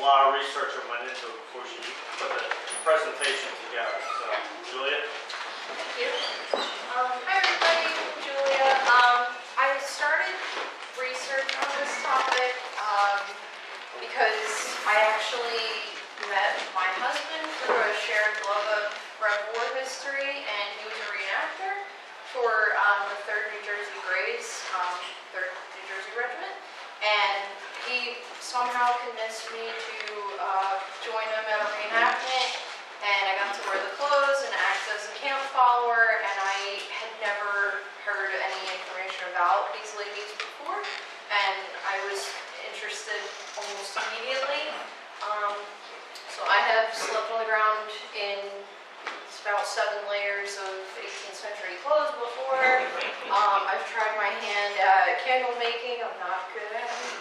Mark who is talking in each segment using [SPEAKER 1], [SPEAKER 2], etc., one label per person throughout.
[SPEAKER 1] lot of research that went into it before she put the presentation together. So, Julia?
[SPEAKER 2] Thank you. Hi everybody, I'm Julia. I started research on this topic because I actually met my husband through a shared love of Red War history, and he was a reenactor for the 3rd New Jersey Grays, 3rd New Jersey Regiment, and he somehow convinced me to join him at a reenactment, and I got to wear the clothes and act as a camp follower, and I had never heard any information about these ladies before, and I was interested almost immediately. So I have slept on the ground in about 7 layers of 18th century clothes before. I've tried my hand at candle making. I'm not good at it.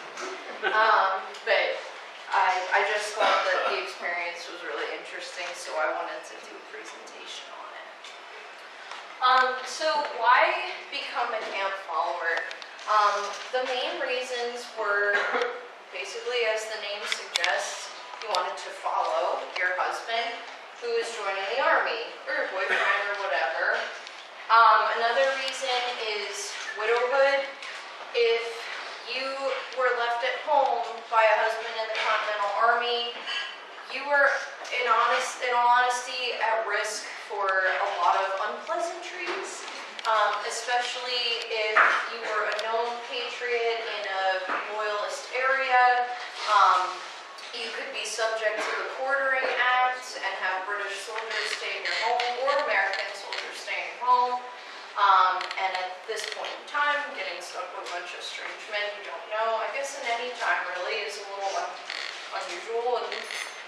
[SPEAKER 2] But I just thought that the experience was really interesting, so I wanted to do a presentation on it. So why become a camp follower? The main reasons were basically, as the name suggests, you wanted to follow your husband who is joining the army, or your boyfriend, or whatever. Another reason is widowhood. If you were left at home by a husband in the Continental Army, you were, in all honesty, at risk for a lot of unpleasantries, especially if you were a known patriot in a loyalist area. You could be subject to the Quartering Act and have British soldiers stay in your home, or American soldiers stay in your home. And at this point in time, getting stuck with a bunch of strange men you don't know, I guess in any time really, is a little unusual and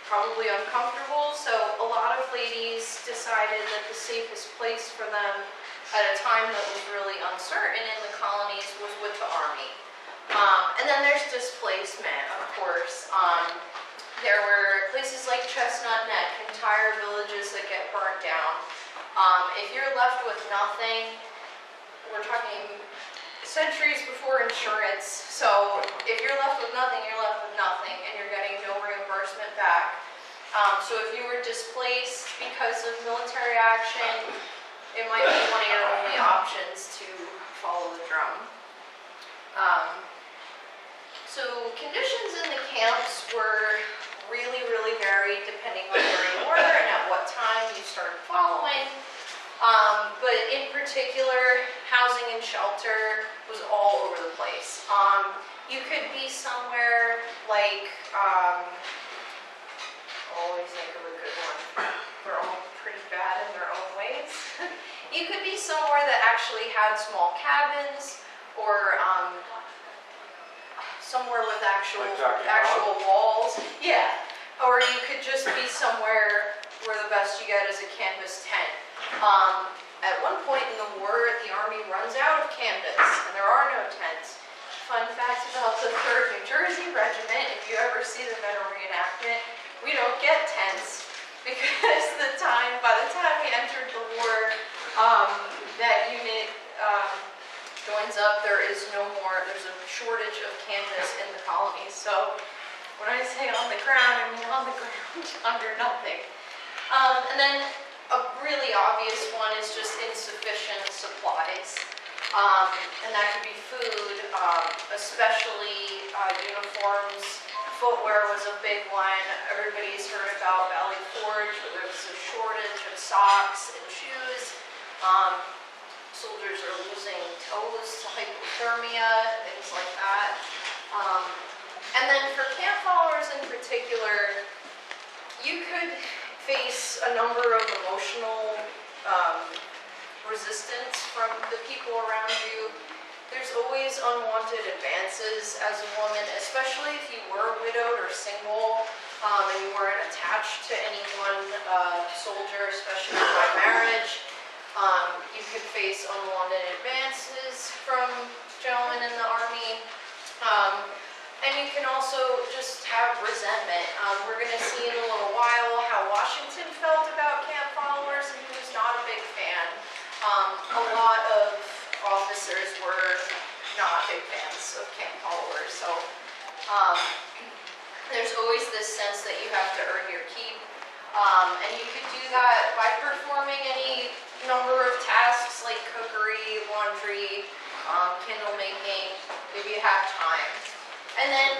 [SPEAKER 2] probably uncomfortable. So a lot of ladies decided that the safest place for them at a time that was really uncertain in the colonies was with the army. And then there's displacement, of course. There were places like Chestnut Neck, entire villages that get burnt down. If you're left with nothing, we're talking centuries before insurance, so if you're left with nothing, you're left with nothing, and you're getting no reimbursement back. So if you were displaced because of military action, it might be one of your only options to follow the drum. So conditions in the camps were really, really varied depending on where you were and at what time you started following. But in particular, housing and shelter was all over the place. You could be somewhere like, always think of a good one. They're all pretty bad in their own ways. You could be somewhere that actually had small cabins, or somewhere with actual walls. Yeah. Or you could just be somewhere where the best you get is a canvas tent. At one point in the war, the Army runs out of canvas, and there are no tents. Fun fact about the 3rd New Jersey Regiment, if you ever see the medal reenactment, we don't get tents, because by the time we entered the war, that unit joins up, there's a shortage of canvas in the colonies. So when I say on the ground, I mean on the ground under nothing. And then a really obvious one is just insufficient supplies. And that could be food, especially uniforms. Footwear was a big one. Everybody's heard about Valley Forge, where there was a shortage of socks and shoes. Soldiers are losing toes to hypothermia, things like that. And then for camp followers in particular, you could face a number of emotional resistance from the people around you. There's always unwanted advances as a woman, especially if you were widowed or single, and you weren't attached to any one soldier, especially by marriage. You could face unwanted advances from gentlemen in the Army. And you can also just have resentment. We're going to see in a little while how Washington felt about camp followers, and he was not a big fan. A lot of officers were not big fans of camp followers. So There's always this sense that you have to earn your keep. And you could do that by performing any number of tasks like cookery, laundry, candle making, if you have time. And then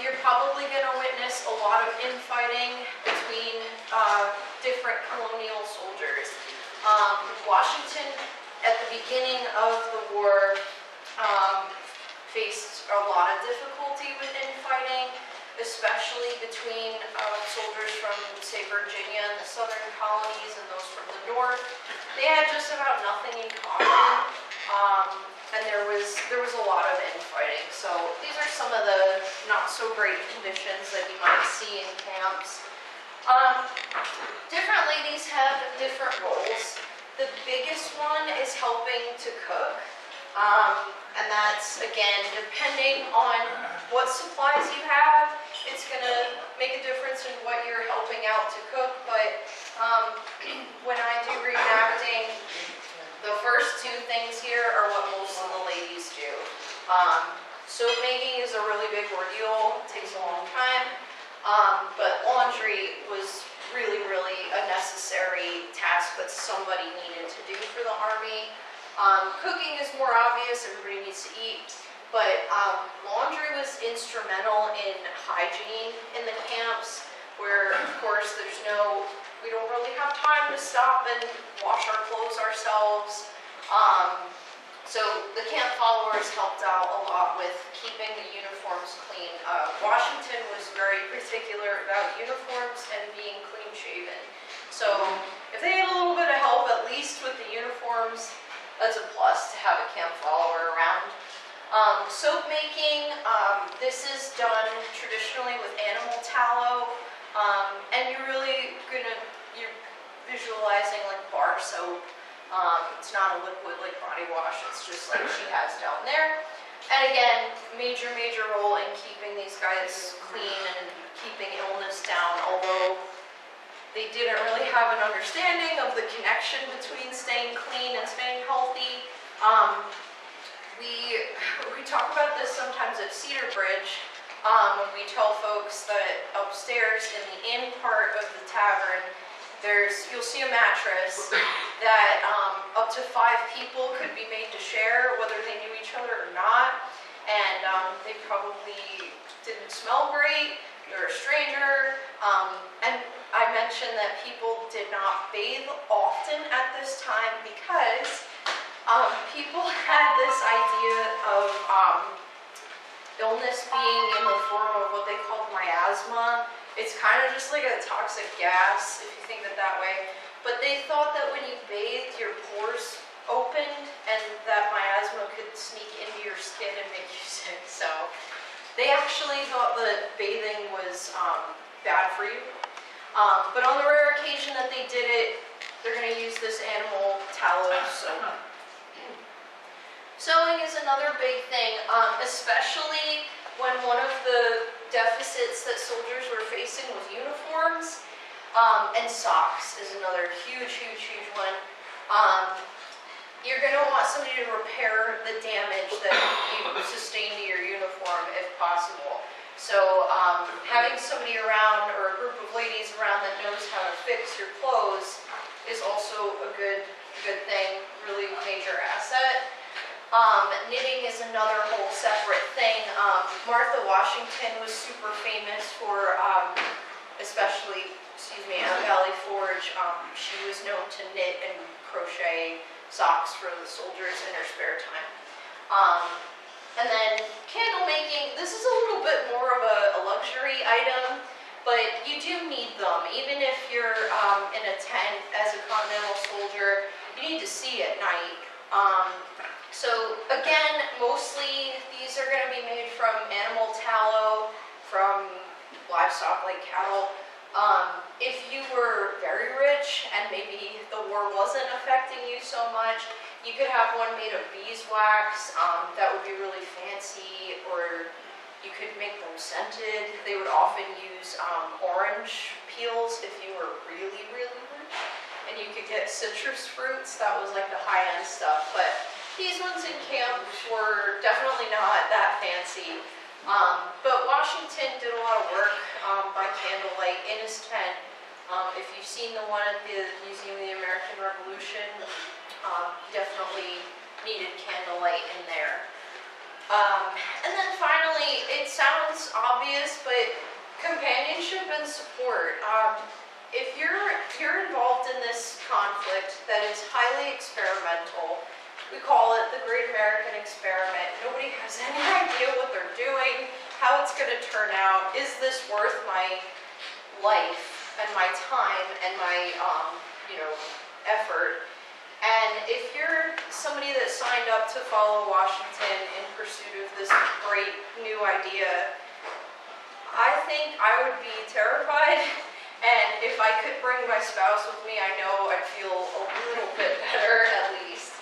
[SPEAKER 2] you're probably going to witness a lot of infighting between different colonial soldiers. Washington, at the beginning of the war, faced a lot of difficulty with infighting, especially between soldiers from, say, Virginia and the southern colonies and those from the north. They had just about nothing in common, and there was a lot of infighting. So these are some of the not so great conditions that you might see in camps. Different ladies have different roles. The biggest one is helping to cook. And that's, again, depending on what supplies you have, it's going to make a difference in what you're helping out to cook. But when I do reenacting, the first two things here are what most of the ladies do. Soap making is a really big ordeal. It takes a long time. But laundry was really, really a necessary task that somebody needed to do for the Army. Cooking is more obvious, everybody needs to eat, but laundry was instrumental in hygiene in the camps, where of course we don't really have time to stop and wash our clothes ourselves. So the camp followers helped out a lot with keeping the uniforms clean. Washington was very particular about uniforms and being clean shaven. So if they had a little bit of help, at least with the uniforms, that's a plus to have a camp follower around. Soap making, this is done traditionally with animal tallow, and you're visualizing like bar soap. It's not a liquid like body wash, it's just like she has down there. And again, major role in keeping these guys clean and keeping illness down, although they didn't really have an understanding of the connection between staying clean and staying healthy. We talk about this sometimes at Cedar Bridge, when we tell folks that upstairs in the inn part of the tavern, you'll see a mattress that up to 5 people could be made to share, whether they knew each other or not. And they probably didn't smell great, they're a stranger, and I mentioned that people did not bathe often at this time because people had this idea of illness being in the form of what they called miasma. It's kind of just like a toxic gas, if you think of it that way. But they thought that when you bathed, your pores opened and that miasma could sneak into your skin and make you sick. So they actually thought that bathing was bad for you. But on the rare occasion that they did it, they're going to use this animal tallow soap. Sewing is another big thing, especially when one of the deficits that soldiers were facing was uniforms, and socks is another huge one. You're going to want somebody to repair the damage that you sustained to your uniform if possible. So having somebody around or a group of ladies around that knows how to fix your clothes is also a good thing, really major asset. Knitting is another whole separate thing. Martha Washington was super famous for, especially, at Valley Forge, she was known to knit and crochet socks for the soldiers in her spare time. And then candle making, this is a little bit more of a luxury item, but you do need them. Even if you're in a tent as a continental soldier, you need to see at night. So again, mostly these are going to be made from animal tallow, from livestock like cattle. If you were very rich and maybe the war wasn't affecting you so much, you could have one made of beeswax. That would be really fancy, or you could make them scented. They would often use orange peels if you were really rich. And you could get citrus fruits. That was like the high-end stuff. But these ones in camp were definitely not that fancy. But Washington did a lot of work by candlelight in his tent. If you've seen the one at the Museum of the American Revolution, definitely needed candlelight in there. And then finally, it sounds obvious, but companionship and support. If you're involved in this conflict that is highly experimental, we call it the Great American Experiment. Nobody has any idea what they're doing, how it's going to turn out. Is this worth my life and my time and my effort? And if you're somebody that signed up to follow Washington in pursuit of this great new idea, I think I would be terrified. And if I could bring my spouse with me, I know I'd feel a little bit better at least.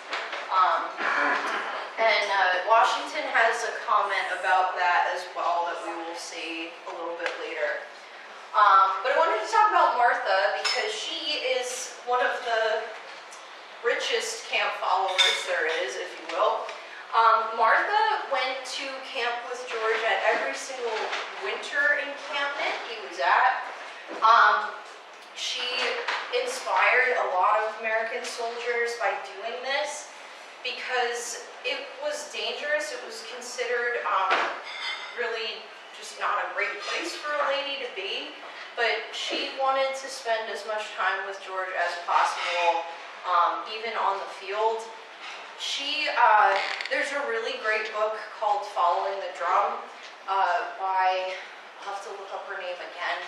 [SPEAKER 2] Washington has a comment about that as well that we will see a little bit later. But I wanted to talk about Martha because she is one of the richest camp followers there is, if you will. Martha went to camp with George at every single winter encampment he was at. She inspired a lot of American soldiers by doing this because it was dangerous. It was considered really just not a great place for a lady to be. But she wanted to spend as much time with George as possible, even on the field. There's a really great book called Following the Drum by, I'll have to look up her name again,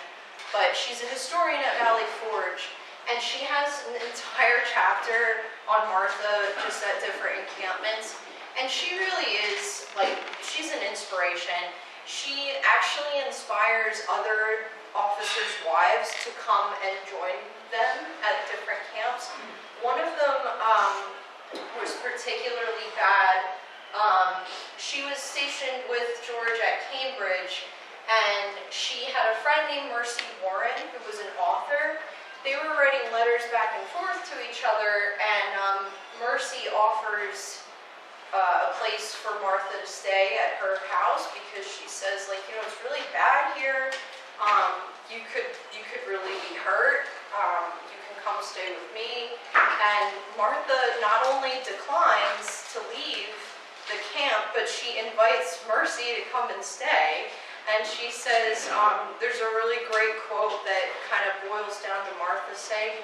[SPEAKER 2] but she's a historian at Valley Forge, and she has an entire chapter on Martha just at different encampments, and she really is, she's an inspiration. She actually inspires other officers' wives to come and join them at different camps. One of them was particularly bad. She was stationed with George at Cambridge, and she had a friend named Mercy Warren, who was an author. They were writing letters back and forth to each other, and Mercy offers a place for Martha to stay at her house because she says, it's really bad here. You could really be hurt. You can come stay with me. And Martha not only declines to leave the camp, but she invites Mercy to come and stay. And she says, there's a really great quote that kind of boils down to Martha saying,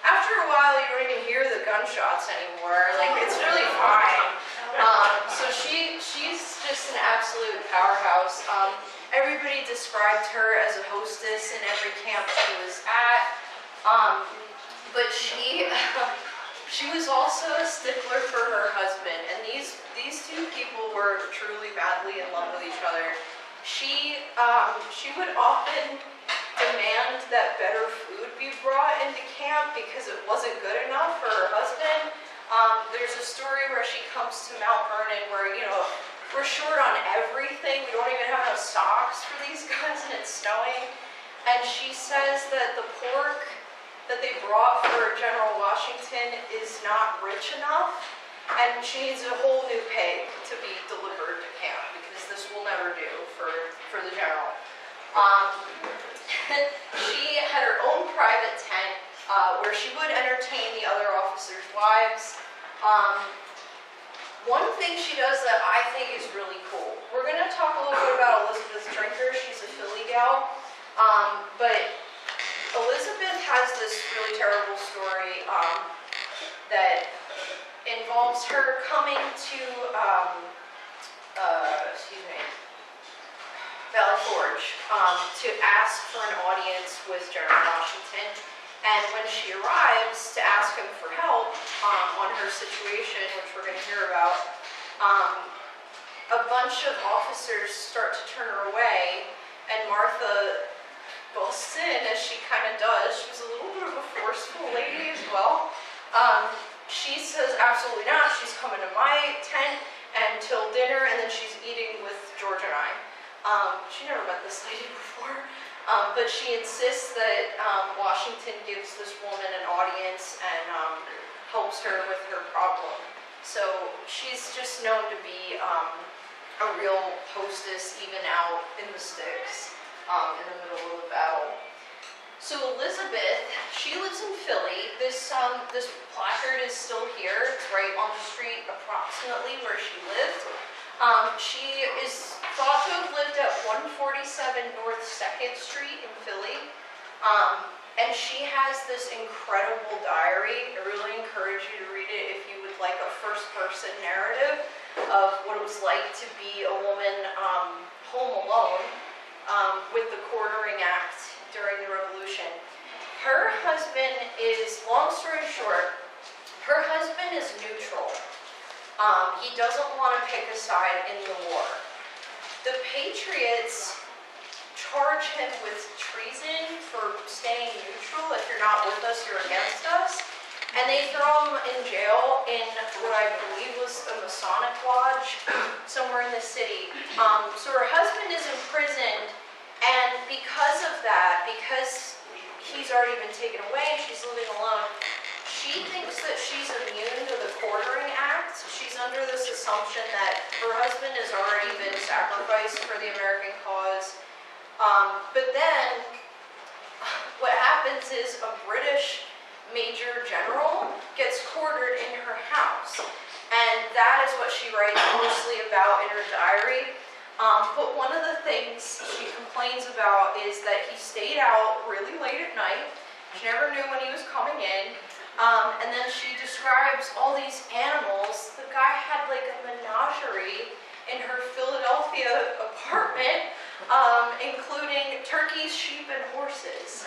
[SPEAKER 2] after a while you don't even hear the gunshots anymore. It's really fine. So she's just an absolute powerhouse. Everybody described her as a hostess in every camp she was at. But she was also a stickler for her husband. And these two people were truly madly in love with each other. She would often demand that better food be brought into camp because it wasn't good enough for her husband. There's a story where she comes to Mount Vernon where, we're short on everything. We don't even have enough socks for these guys and it's snowing. And she says that the pork that they brought for General Washington is not rich enough. And she needs a whole new pig to be delivered to camp because this will never do for the general. She had her own private tent where she would entertain the other officers' wives. One thing she does that I think is really cool. We're going to talk a little bit about Elizabeth Drinker. She's a Philly gal. But Elizabeth has this really terrible story that involves her coming to Valley Forge to ask for an audience with General Washington. And when she arrives to ask him for help on her situation, which we're going to hear about, a bunch of officers start to turn her away, and Martha busts in, as she kind of does. She was a little bit of a forceful lady as well. She says, absolutely not. She's coming to my tent until dinner, and then she's eating with George and I. She never met this lady before. But she insists that Washington gives this woman an audience and helps her with her problem. So she's just known to be a real hostess even out in the sticks, in the middle of the battle. So Elizabeth, she lives in Philly. This placard is still here. It's right on the street approximately where she lived. She is thought to have lived at 147 North 2nd Street in Philly. And she has this incredible diary. I really encourage you to read it if you would like a first-person narrative of what it was like to be a woman home alone with the Quartering Act during the Revolution. Her husband is, long story short, her husband is neutral. He doesn't want to pick a side in the war. The Patriots charge him with treason for staying neutral. If you're not with us, you're against us. And they throw him in jail in what I believe was a Masonic lodge somewhere in the city. So her husband is imprisoned, and because of that, because he's already been taken away and she's living alone, she thinks that she's immune to the Quartering Act. She's under this assumption that her husband has already been sacrificed for the American cause. But then, what happens is a British major general gets quartered in her house. And that is what she writes mostly about in her diary. But one of the things she complains about is that he stayed out really late at night. She never knew when he was coming in. And then she describes all these animals. The guy had like a menagerie in her Philadelphia apartment, including turkeys, sheep, and horses.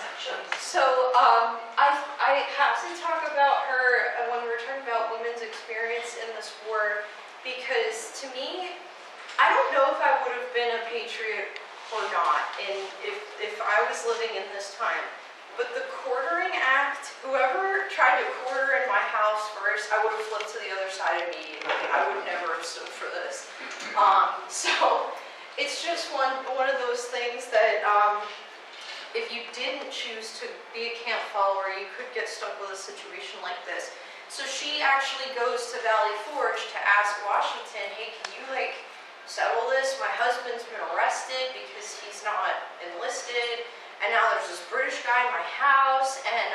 [SPEAKER 2] So I have to talk about her when we're talking about women's experience in this war, because to me, I don't know if I would have been a patriot or not, if I was living in this time. But the Quartering Act, whoever tried to quarter in my house first, I would have flipped to the other side immediately. I would never have stood for this. So it's just one of those things that if you didn't choose to be a camp follower, you could get stuck with a situation like this. So she actually goes to Valley Forge to ask Washington, hey, can you settle this? My husband's been arrested because he's not enlisted. And now there's this British guy in my house, and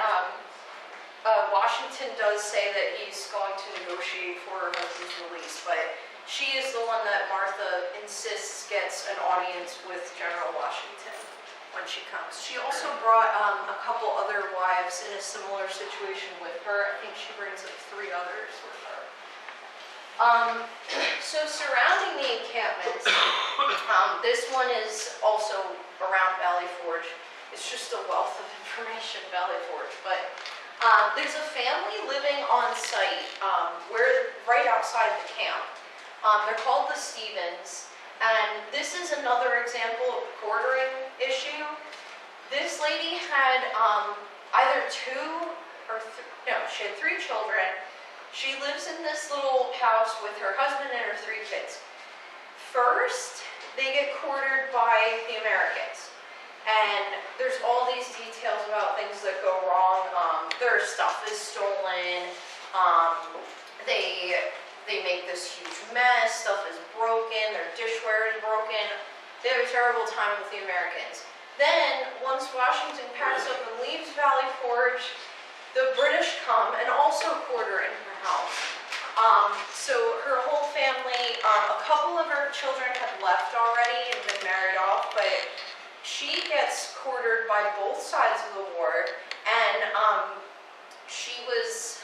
[SPEAKER 2] Washington does say that he's going to negotiate for her husband's release, but she is the one that Martha insists gets an audience with General Washington when she comes. She also brought a couple other wives in a similar situation with her. I think she brings 3 others with her. So surrounding the encampments, this one is also around Valley Forge. It's just a wealth of information, Valley Forge. But there's a family living on site right outside the camp. They're called the Stevens. And this is another example of the quartering issue. This lady had either 2 or she had 3 children. She lives in this little house with her husband and her 3 kids. First, they get quartered by the Americans. And there's all these details about things that go wrong. Their stuff is stolen. They make this huge mess. Stuff is broken. Their dishware is broken. They have a terrible time with the Americans. Then, once Washington packs up and leaves Valley Forge, the British come and also quarter in her house. So her whole family, a couple of her children had left already and been married off, but she gets quartered by both sides of the war, and she was,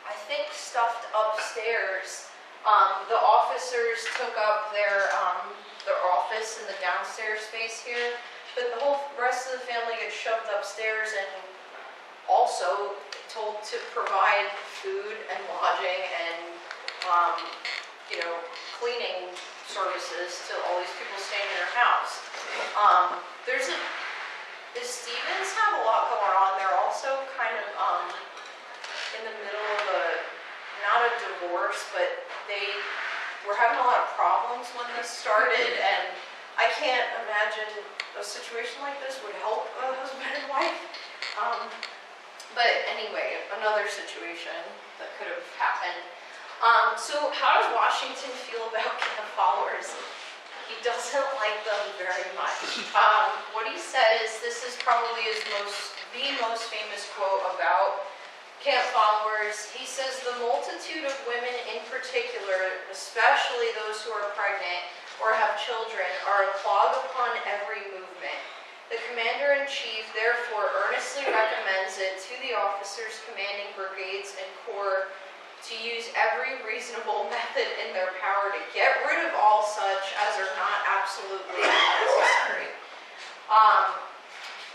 [SPEAKER 2] I think, stuffed upstairs. The officers took up their office in the downstairs space here, but the whole rest of the family gets shoved upstairs and also told to provide food and lodging and cleaning services to all these people staying in her house. The Stevens have a lot going on. They're also kind of in the middle of not a divorce, but they were having a lot of problems when this started, and I can't imagine a situation like this would help a husband and wife. But anyway, another situation that could have happened. So how does Washington feel about camp followers? followers. He doesn't like them very much. What he says, this is probably the most famous quote about camp followers. He says, "The multitude of women in particular, especially those who are pregnant or have children, are a clog upon every movement. The commander-in-chief therefore earnestly recommends it to the officers commanding brigades and corps to use every reasonable method in their power to get rid of all such as are not absolutely necessary."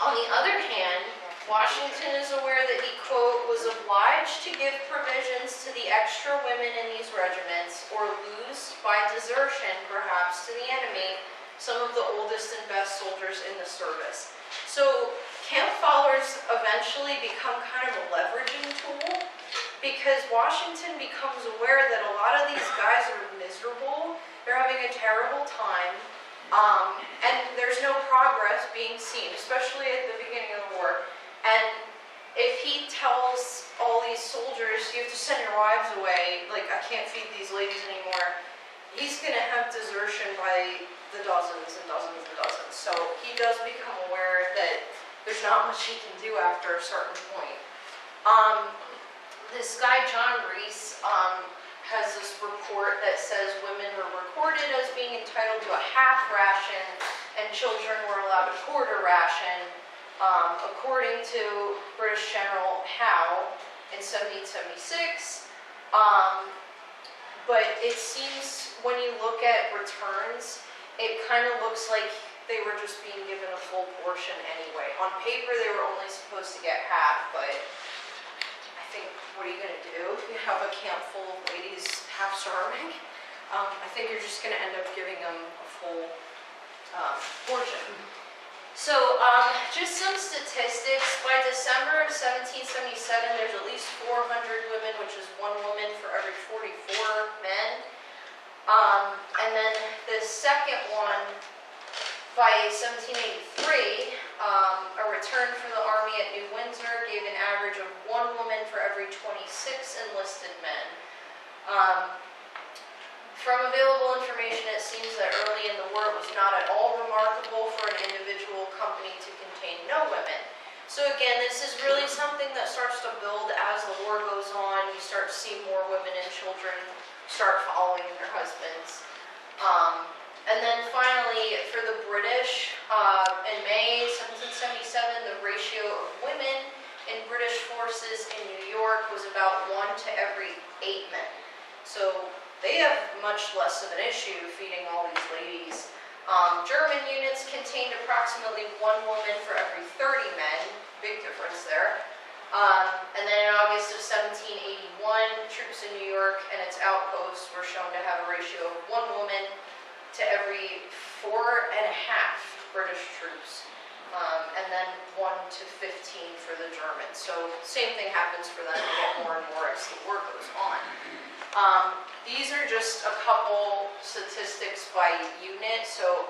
[SPEAKER 2] On the other hand, Washington is aware that he, quote, "was obliged to give provisions to the extra women in these regiments, or lose, by desertion perhaps to the enemy, some of the oldest and best soldiers in the service." So camp followers eventually become kind of a leveraging tool, because Washington becomes aware that a lot of these guys are miserable, they're having a terrible time, and there's no progress being seen, especially at the beginning of the war. And if he tells all these soldiers, "You have to send your wives away, like, I can't feed these ladies anymore," he's going to have desertion by the dozens and dozens and dozens. So he does become aware that there's not much he can do after a certain point. This guy, John Reese, has this report that says women were recorded as being entitled to a half ration and children were allowed a quarter ration, according to British General Howe in 1776. But it seems when you look at returns, it kind of looks like they were just being given a full portion anyway. On paper, they were only supposed to get half, but I think, what are you going to do? You have a camp full of ladies half starving. I think you're just going to end up giving them a full portion. So, just some statistics. By December of 1777, there's at least 400 women, which is 1 woman for every 44 men. And then the second one, by 1783, a return for the Army at New Windsor gave an average of 1 woman for every 26 enlisted men. From available information, it seems that early in the war it was not at all remarkable for an individual company to contain no women. So again, this is really something that starts to build as the war goes on. You start to see more women and children start following their husbands. And then finally, for the British, in May 1777, the ratio of women in British forces in New York was about 1 to every 8 men. So they have much less of an issue feeding all these ladies. German units contained approximately 1 woman for every 30 men. Big difference there. And then in August of 1781, troops in New York and its outposts were shown to have a ratio of 1 woman to every 4.5 British troops. And then 1 to 15 for the Germans. So same thing happens for them. They get more and more as the war goes on. These are just a couple statistics by unit. So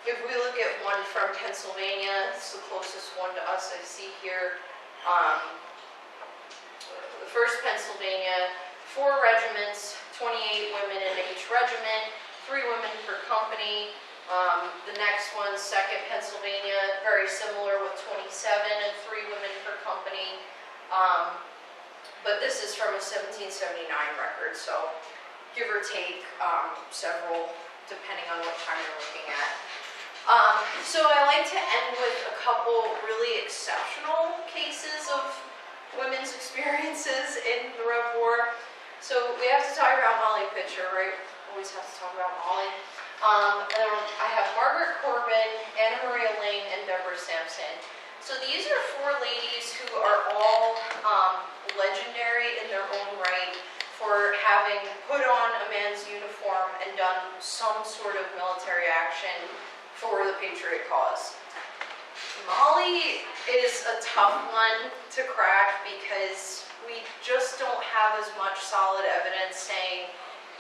[SPEAKER 2] if we look at one from Pennsylvania, it's the closest one to us I see here. The 1st Pennsylvania, 4 regiments, 28 women in each regiment, 3 women per company. The next one, 2nd Pennsylvania, very similar with 27 and 3 women per company. But this is from a 1779 record, so give or take several, depending on what time you're looking at. So I like to end with a couple really exceptional cases of women's experiences in the Rev War. So we have to talk about Molly Pitcher, right? Always have to talk about Molly. And I have Margaret Corbin, Anna Maria Lane, and Deborah Sampson. So these are 4 ladies who are all legendary in their own right for having put on a man's uniform and done some sort of military action for the Patriot cause. Molly is a tough one to crack because we just don't have as much solid evidence saying,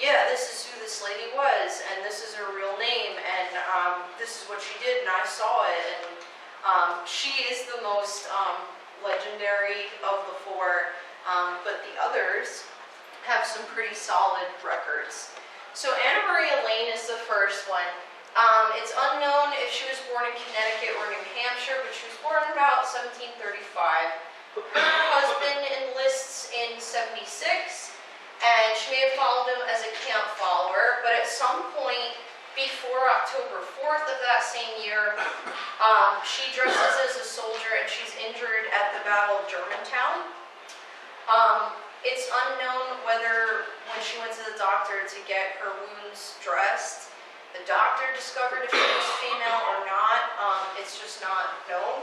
[SPEAKER 2] yeah, this is who this lady was, and this is her real name, and this is what she did, and I saw it. And she is the most legendary of the 4, but the others have some pretty solid records. So Anna Maria Lane is the first one. It's unknown if she was born in Connecticut or New Hampshire, but she was born in about 1735. Her husband enlists in 76, and she may have followed him as a camp follower, but at some point before October 4th of that same year, she dresses as a soldier and she's injured at the Battle of Germantown. It's unknown whether when she went to the doctor to get her wounds dressed, the doctor discovered if she was female or not. It's just not known.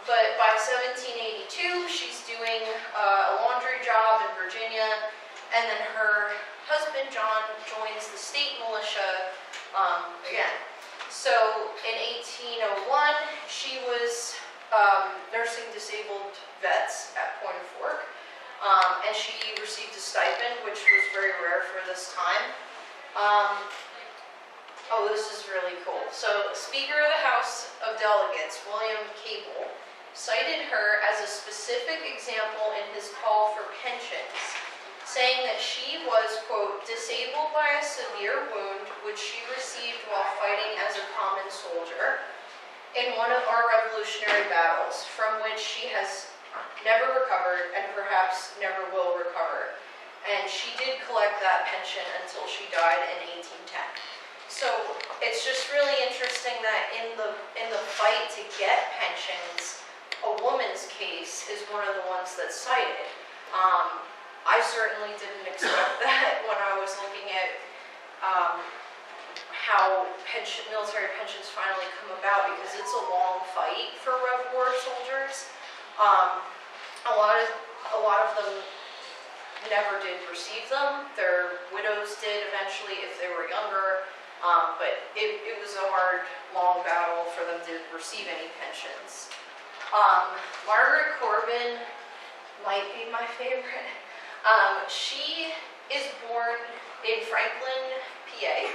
[SPEAKER 2] But by 1782, she's doing a laundry job in Virginia, and then her husband, John, joins the state militia again. So in 1801, she was nursing disabled vets at Point of Fork, and she received a stipend, which was very rare for this time. Oh, this is really cool. So, Speaker of the House of Delegates, William Cable, cited her as a specific example in his call for pensions, saying that she was, quote, disabled by a severe wound which she received while fighting as a common soldier in one of our revolutionary battles, from which she has never recovered and perhaps never will recover. And she did collect that pension until she died in 1810. So it's just really interesting that in the fight to get pensions, a woman's case is one of the ones that's cited. I certainly didn't expect that when I was looking at how military pensions finally come about, because it's a long fight for Rev War soldiers. A lot of them never did receive them. Their widows did eventually if they were younger. But it was a hard, long battle for them to receive any pensions. Margaret Corbin might be my favorite. She is born in Franklin, PA.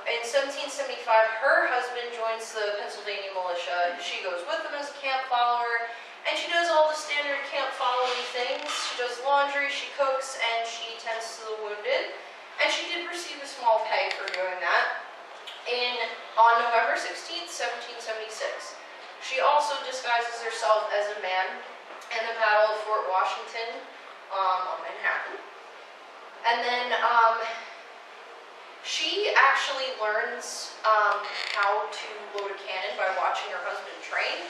[SPEAKER 2] In 1775, her husband joins the Pennsylvania militia. She goes with them as a camp follower, and she does all the standard camp following things. She does laundry, she cooks, and she tends to the wounded. And she did receive a small pay for doing that. On November 16th, 1776, she also disguises herself as a man in the Battle of Fort Washington on Manhattan. And then she actually learns how to load a cannon by watching her husband train.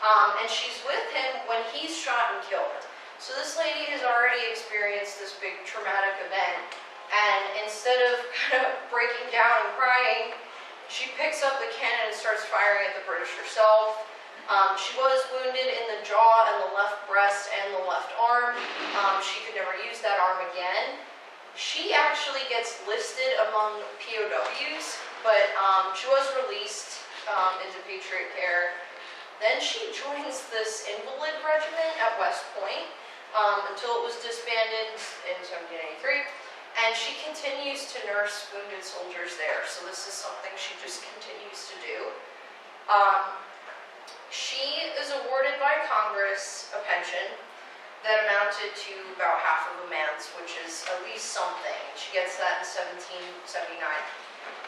[SPEAKER 2] And she's with him when he's shot and killed. So this lady has already experienced this big traumatic event. And instead of kind of breaking down and crying, she picks up the cannon and starts firing at the British herself. She was wounded in the jaw and the left breast and the left arm. She could never use that arm again. She actually gets listed among POWs, but she was released into Patriot care. Then she joins this invalid regiment at West Point until it was disbanded in 1783. And she continues to nurse wounded soldiers there, so this is something she just continues to do. She is awarded by Congress a pension that amounted to about half of a man's, which is at least something. She gets that in 1779.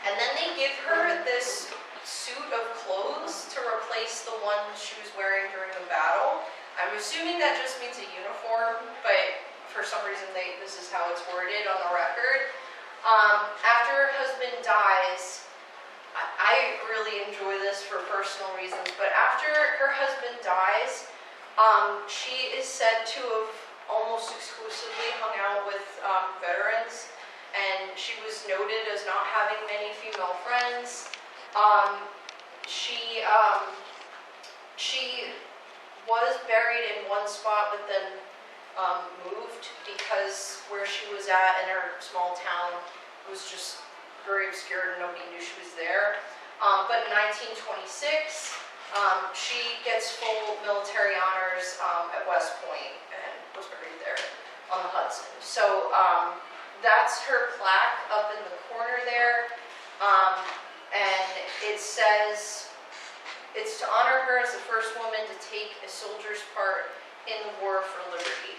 [SPEAKER 2] And then they give her this suit of clothes to replace the one she was wearing during the battle. I'm assuming that just means a uniform, but for some reason this is how it's worded on the record. After her husband dies, I really enjoy this for personal reasons, but after her husband dies, she is said to have almost exclusively hung out with veterans, and she was noted as not having many female friends. She was buried in one spot, but then moved because where she was at in her small town was just very obscure and nobody knew she was there. But in 1926, she gets full military honors at West Point and was buried there on the Hudson. So that's her plaque up in the corner there. And it says, it's to honor her as the first woman to take a soldier's part in the war for liberty.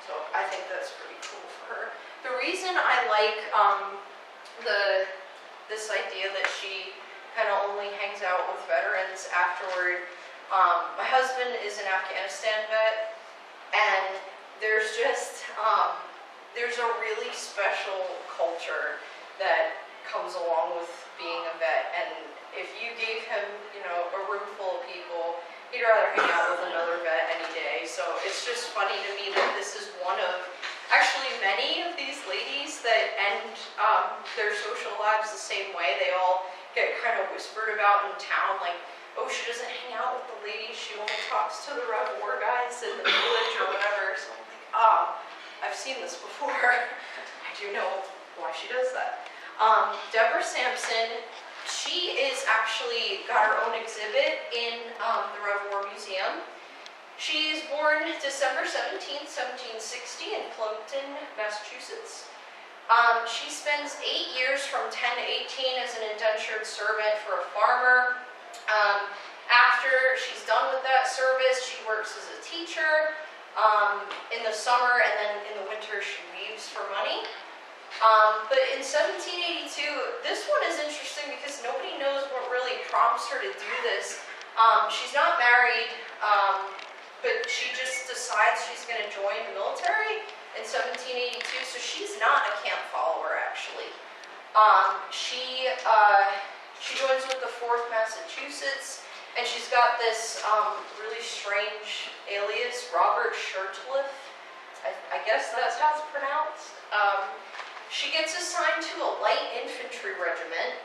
[SPEAKER 2] So I think that's pretty cool for her. The reason I like this idea that she kind of only hangs out with veterans afterward. My husband is an Afghanistan vet, and there's just there's a really special culture that comes along with being a vet. And if you gave him, you know, a room full of people, he'd rather hang out with another vet any day. So it's just funny to me that this is one of actually many of these ladies that end their social lives the same way. They all get kind of whispered about in town, like, oh, she doesn't hang out with the ladies, she only talks to the Rev War guys in the village or whatever. So I'm like, I've seen this before. I do know why she does that. Deborah Sampson, she is actually got her own exhibit in the Rev War Museum. She is born December 17th, 1760 in Plumpton, Massachusetts. She spends 8 years from 10 to 18 as an indentured servant for a farmer. After she's done with that service, she works as a teacher in the summer, and then in the winter she leaves for money. But in 1782, this one is interesting because nobody knows what really prompts her to do this. She's not married, but she just decides she's going to join the military in 1782, so she's not a camp follower, actually. She joins with the 4th Massachusetts, and she's got this really strange alias, Robert Shirtliff. I guess that's how it's pronounced. She gets assigned to a light infantry regiment,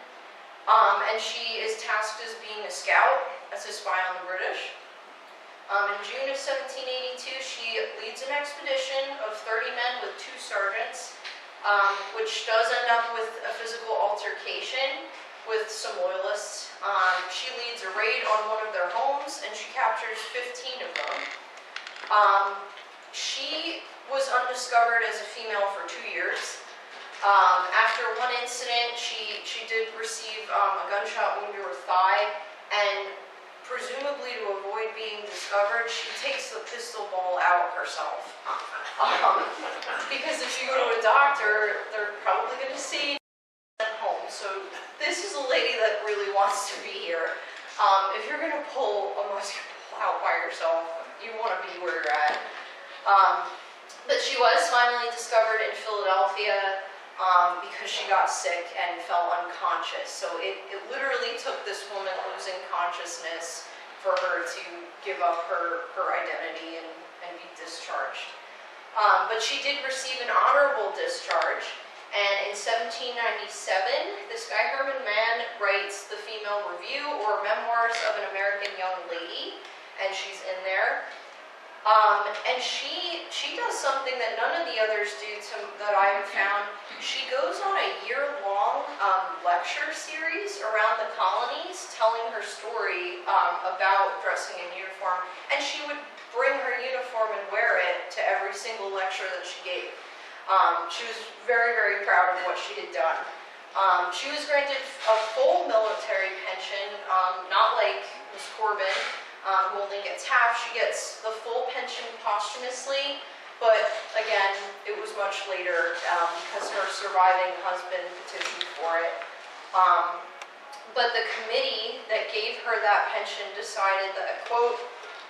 [SPEAKER 2] and she is tasked as being a scout, as a spy on the British. In June of 1782, she leads an expedition of 30 men with 2 sergeants, which does end up with a physical altercation with some loyalists. She leads a raid on one of their homes, and she captures 15 of them. She was undiscovered as a female for 2 years. After one incident, she did receive a gunshot wound to her thigh, and presumably to avoid being discovered, she takes the pistol ball out herself. Because if you go to a doctor, they're probably going to see at home. So this is a lady that really wants to be here. If you're going to pull a musket out by yourself, you want to be where you're at. But she was finally discovered in Philadelphia because she got sick and fell unconscious. So it literally took this woman losing consciousness for her to give up her identity and be discharged. But she did receive an honorable discharge, and in 1797, this guy Herman Mann writes the Female Review, or Memoirs of an American Young Lady, and she's in there. And she does something that none of the others do that I have found. She goes on a year-long lecture series around the colonies, telling her story about dressing in uniform, and she would bring her uniform and wear it to every single lecture that she gave. She was very, very proud of what she had done. She was granted a full military pension, not like Miss Corbin, who only gets half. She gets the full pension posthumously, but again, it was much later because her surviving husband petitioned for it. But the committee that gave her that pension decided that, quote,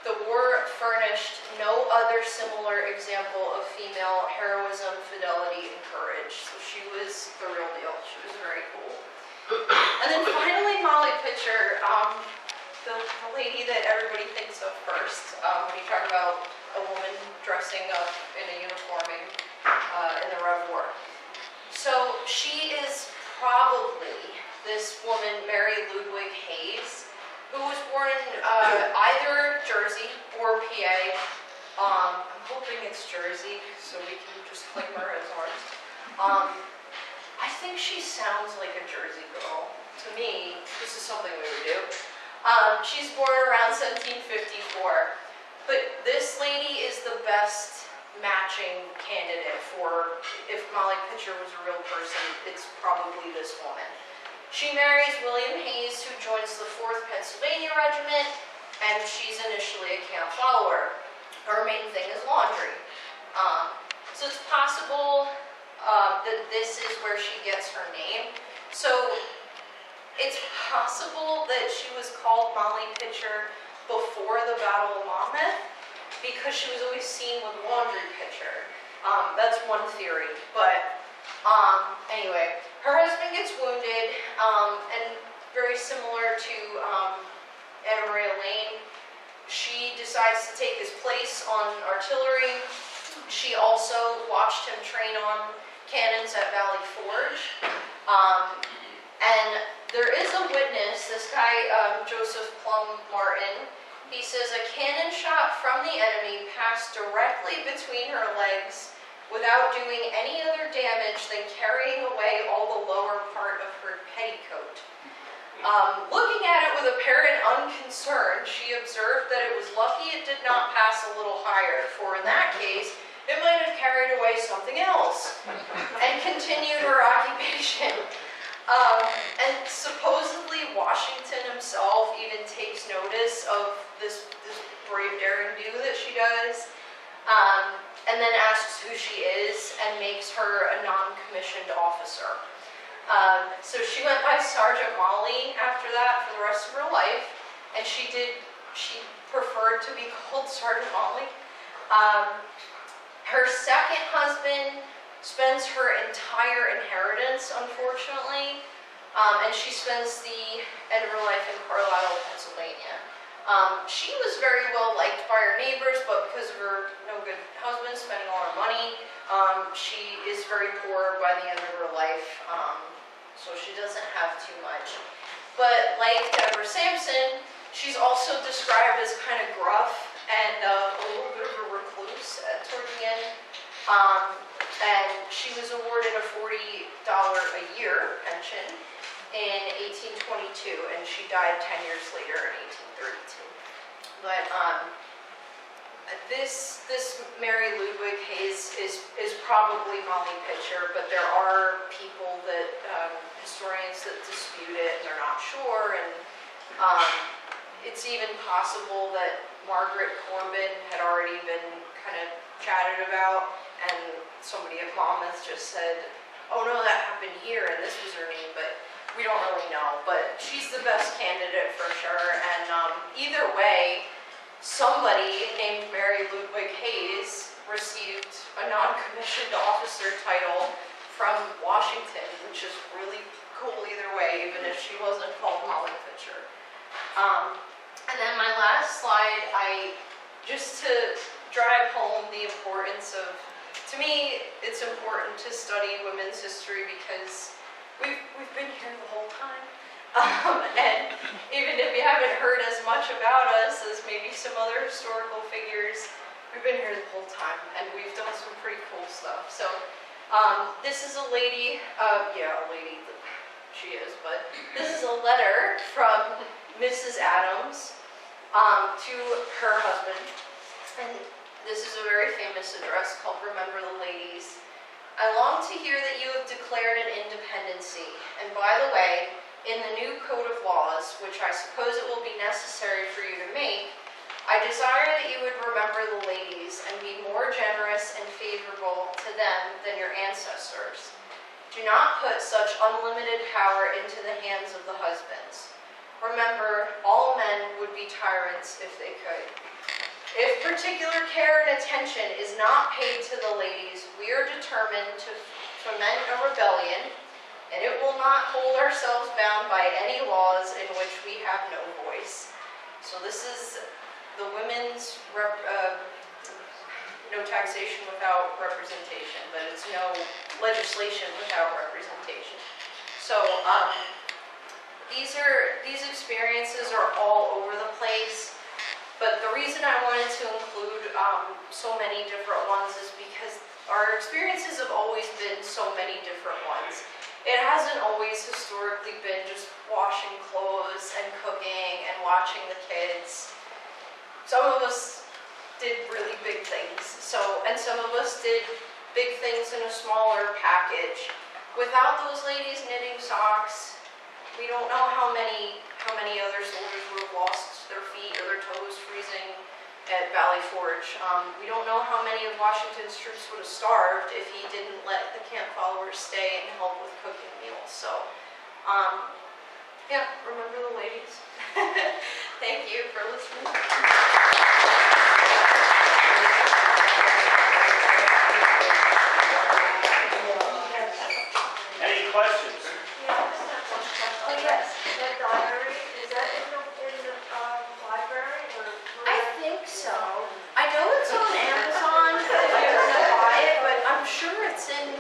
[SPEAKER 2] the war furnished no other similar example of female heroism, fidelity, and courage. So she was the real deal. She was very cool. And then finally, Molly Pitcher, the lady that everybody thinks of first when you talk about a woman dressing up in a uniform in the Rev War. So she is probably this woman, Mary Ludwig Hayes, who was born in either Jersey or PA. I'm hoping it's Jersey, so we can just claim her as ours. I think she sounds like a Jersey girl. To me, this is something we would do. She's born around 1754, but this lady is the best matching candidate for, if Molly Pitcher was a real person, it's probably this woman. She marries William Hayes, who joins the 4th Pennsylvania Regiment, and she's initially a camp follower. Her main thing is laundry. So it's possible that this is where she gets her name. So it's possible that she was called Molly Pitcher before the Battle of Monmouth because she was always seen with a laundry pitcher. That's one theory, but anyway, her husband gets wounded, and very similar to Anna Maria Lane, she decides to take his place on artillery. She also watched him train on cannons at Valley Forge. And there is a witness, this guy, Joseph Plum Martin. He says a cannon shot from the enemy passed directly between her legs without doing any other damage than carrying away all the lower part of her petticoat. Looking at it with apparent unconcern, she observed that it was lucky it did not pass a little higher, for in that case, it might have carried away something else, and continued her occupation. And supposedly Washington himself even takes notice of this brave daring do that she does, and then asks who she is and makes her a non-commissioned officer. So she went by Sergeant Molly after that for the rest of her life, and she preferred to be called Sergeant Molly. Her second husband spends her entire inheritance, unfortunately, and she spends the end of her life in Carlisle, Pennsylvania. She was very well liked by her neighbors, but because of her no good husband spending all her money, she is very poor by the end of her life, so she doesn't have too much. But like Deborah Sampson, she's also described as kind of gruff and a little bit of a recluse toward the end. And she was awarded a $40 a year pension in 1822, and she died 10 years later in 1832. But this Mary Ludwig Hayes is probably Molly Pitcher, but there are people that, historians that dispute it, and they're not sure, and it's even possible that Margaret Corbin had already been kind of chatted about, and somebody at Monmouth just said, oh no, that happened here, and this was her name, but we don't really know. But she's the best candidate for sure, and either way, somebody named Mary Ludwig Hayes received a non-commissioned officer title from Washington, which is really cool either way, even if she wasn't called Molly Pitcher. And then my last slide, just to drive home the importance of, to me, it's important to study women's history because we've been here the whole time. And even if you haven't heard as much about us as maybe some other historical figures, we've been here the whole time, and we've done some pretty cool stuff. So this is a lady, she is, but this is a letter from Mrs. Adams to her husband, and this is a very famous address called Remember the Ladies. I long to hear that you have declared an independency, and by the way, in the new code of laws, which I suppose it will be necessary for you to make, I desire that you would remember the ladies and be more generous and favorable to them than your ancestors. Do not put such unlimited power into the hands of the husbands. Remember, all men would be tyrants if they could. If particular care and attention is not paid to the ladies, we are determined to foment a rebellion, and it will not hold ourselves bound by any laws in which we have no voice. So this is the women's, no taxation without representation, but it's no legislation without representation. So these experiences are all over the place, but the reason I wanted to include so many different ones is because our experiences have always been so many different ones. It hasn't always historically been just washing clothes and cooking and watching the kids. Some of us did really big things, and some of us did big things in a smaller package. Without those ladies knitting socks, we don't know how many other soldiers would have lost their feet or their toes freezing. at Valley Forge. We don't know how many of Washington's troops would have starved if he didn't let the camp followers stay and help with cooking meals. So, yeah, remember the ladies. Thank you for listening.
[SPEAKER 1] Any questions?
[SPEAKER 3] Oh, yes, that diary, is that in the library or?
[SPEAKER 2] I think so. I know it's on Amazon if you're gonna buy it, but I'm sure it's in.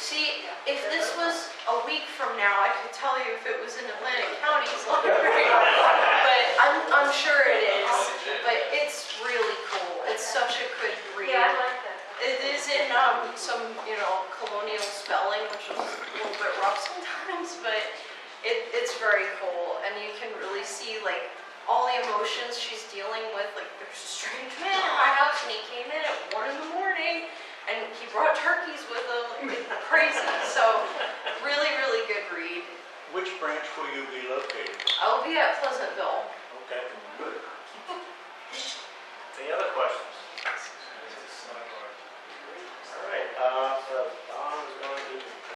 [SPEAKER 2] See, if this was a week from now, I could tell you if it was in Atlantic County's library. But I'm sure it is. But it's really cool. It's such a good read.
[SPEAKER 3] Yeah, I like that.
[SPEAKER 2] It is in some, colonial spelling, which is a little bit rough sometimes, but it's very cool. And you can really see, like, all the emotions she's dealing with. Like, there's a strange man in my house, and he came in at 1 in the morning, and he brought turkeys with him. Like, it's crazy. So, really, really good read.
[SPEAKER 4] Which branch will you be located?
[SPEAKER 2] I will be at Pleasantville.
[SPEAKER 4] Okay, good.